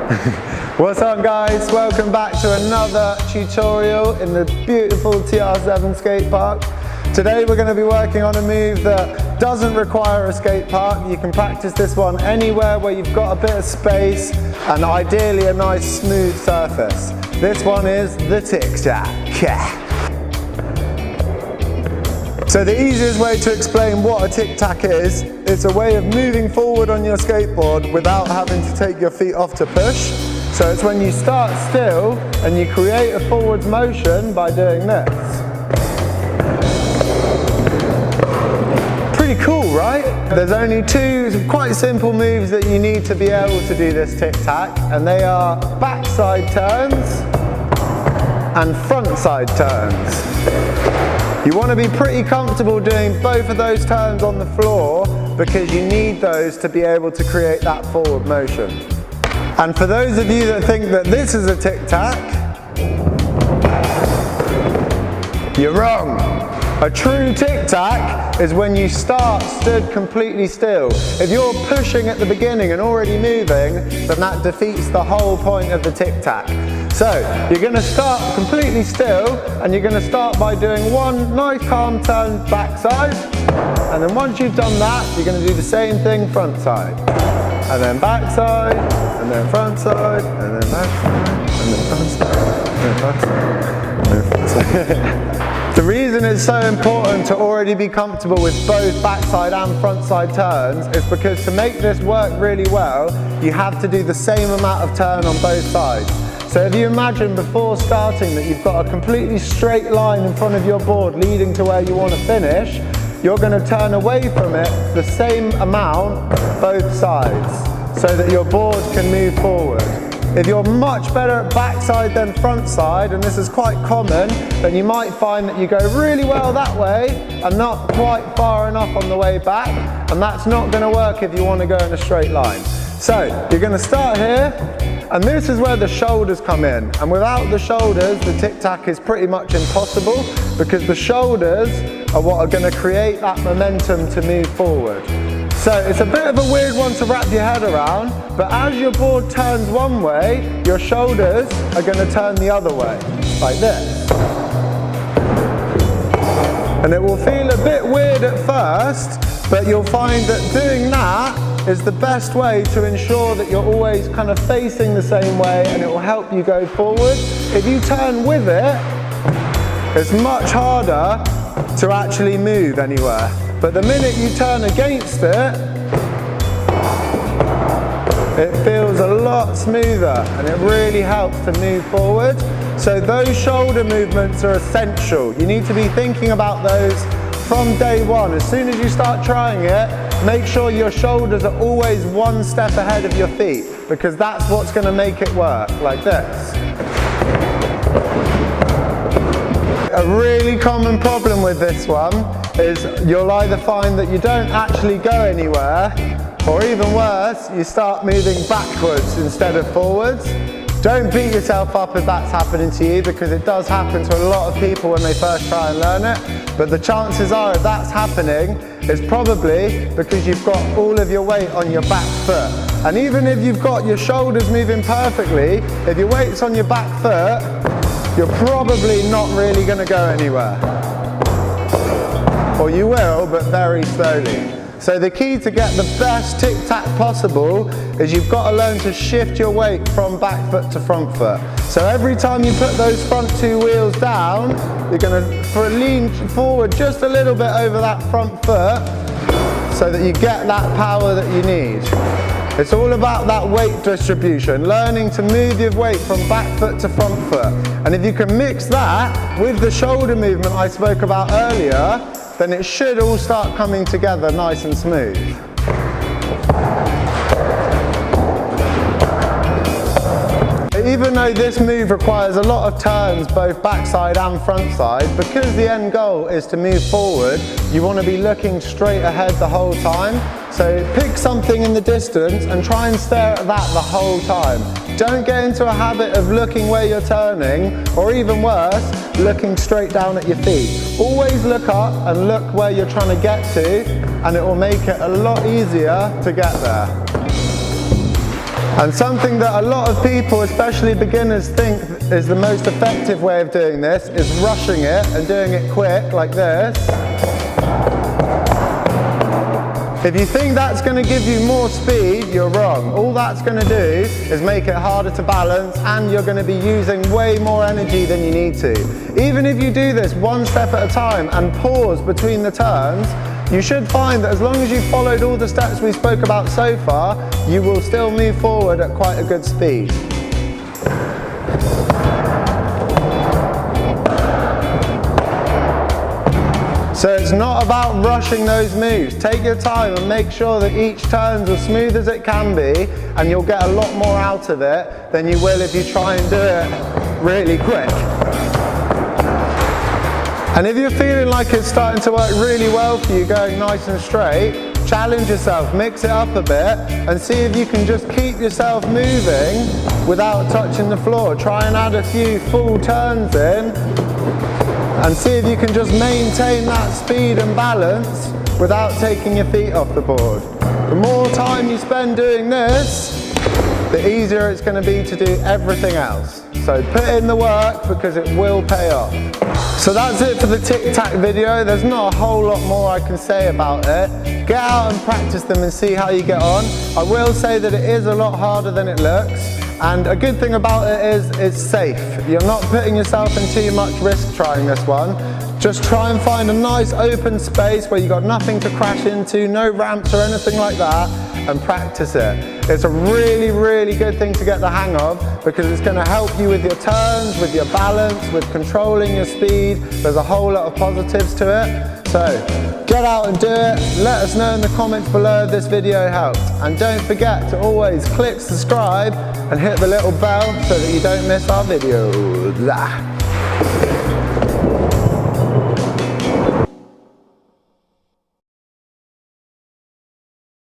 What's up guys, welcome back to another tutorial in the beautiful TR7 skate park. Today we're going to be working on a move that doesn't require a skate park. You can practice this one anywhere where you've got a bit of space and ideally a nice smooth surface. This one is the tic-tac. So the easiest way to explain what a tic-tac is, it's a way of moving forward on your skateboard without having to take your feet off to push. So it's when you start still and you create a forwards motion by doing this. Pretty cool, right? There's only two quite simple moves that you need to be able to do this tic-tac, and they are backside turns and frontside turns. You want to be pretty comfortable doing both of those turns on the floor because you need those to be able to create that forward motion. And for those of you that think that this is a tic-tac, you're wrong. A true tic-tac is when you start stood completely still. If you're pushing at the beginning and already moving, then that defeats the whole point of the tic-tac. So you're going to start completely still, and you're going to start by doing one nice calm turn backside, and then once you've done that, you're going to do the same thing front side, and then backside, and then front side, and then backside, and then front side, and then backside, and then front side. The reason it's so important to already be comfortable with both backside and front side turns is because to make this work really well, you have to do the same amount of turn on both sides. So if you imagine before starting that you've got a completely straight line in front of your board leading to where you want to finish, you're going to turn away from it the same amount both sides so that your board can move forward. If you're much better at backside than front side, and this is quite common, then you might find that you go really well that way and not quite far enough on the way back, and that's not going to work if you want to go in a straight line. So you're going to start here, and this is where the shoulders come in, and without the shoulders the tic-tac is pretty much impossible because the shoulders are what are going to create that momentum to move forward. So it's a bit of a weird one to wrap your head around, but as your board turns one way, your shoulders are going to turn the other way, like this. And it will feel a bit weird at first, but you'll find that doing that is the best way to ensure that you're always kind of facing the same way, and it will help you go forward. If you turn with it, it's much harder to actually move anywhere. But the minute you turn against it, it feels a lot smoother and it really helps to move forward. So those shoulder movements are essential. You need to be thinking about those from day one. As soon as you start trying it, make sure your shoulders are always one step ahead of your feet, because that's what's going to make it work, like this. A really common problem with this one is you'll either find that you don't actually go anywhere, or even worse, you start moving backwards instead of forwards. Don't beat yourself up if that's happening to you, because it does happen to a lot of people when they first try and learn it. But the chances are if that's happening, it's probably because you've got all of your weight on your back foot. And even if you've got your shoulders moving perfectly, if your weight's on your back foot, you're probably not really going to go anywhere. Or you will, but very slowly. So the key to get the best tic-tac possible is you've got to learn to shift your weight from back foot to front foot. So every time you put those front two wheels down, you're going to lean forward just a little bit over that front foot so that you get that power that you need. It's all about that weight distribution, learning to move your weight from back foot to front foot. And if you can mix that with the shoulder movement I spoke about earlier, then it should all start coming together nice and smooth. Even though this move requires a lot of turns, both backside and front side, because the end goal is to move forward, you want to be looking straight ahead the whole time. So pick something in the distance and try and stare at that the whole time. Don't get into a habit of looking where you're turning, or even worse, looking straight down at your feet. Always look up and look where you're trying to get to, and it will make it a lot easier to get there. And something that a lot of people, especially beginners, think is the most effective way of doing this is rushing it and doing it quick like this. If you think that's going to give you more speed, you're wrong. All that's going to do is make it harder to balance, and you're going to be using way more energy than you need to. Even if you do this one step at a time and pause between the turns, you should find that as long as you followed all the steps we spoke about so far, you will still move forward at quite a good speed. So it's not about rushing those moves. Take your time and make sure that each turn's as smooth as it can be, and you'll get a lot more out of it than you will if you try and do it really quick. And if you're feeling like it's starting to work really well for you, going nice and straight, challenge yourself, mix it up a bit, and see if you can just keep yourself moving without touching the floor. Try and add a few full turns in, and see if you can just maintain that speed and balance without taking your feet off the board. The more time you spend doing this, the easier it's going to be to do everything else. So put in the work, because it will pay off. So that's it for the tic-tac video. There's not a whole lot more I can say about it. Get out and practice them and see how you get on. I will say that it is a lot harder than it looks. And a good thing about it is it's safe. You're not putting yourself in too much risk trying this one. Just try and find a nice open space where you've got nothing to crash into, no ramps or anything like that, and practice it. It's a really, really good thing to get the hang of, because it's going to help you with your turns, with your balance, with controlling your speed. There's a whole lot of positives to it. So get out and do it. Let us know in the comments below if this video helped. And don't forget to always click subscribe and hit the little bell so that you don't miss our videos.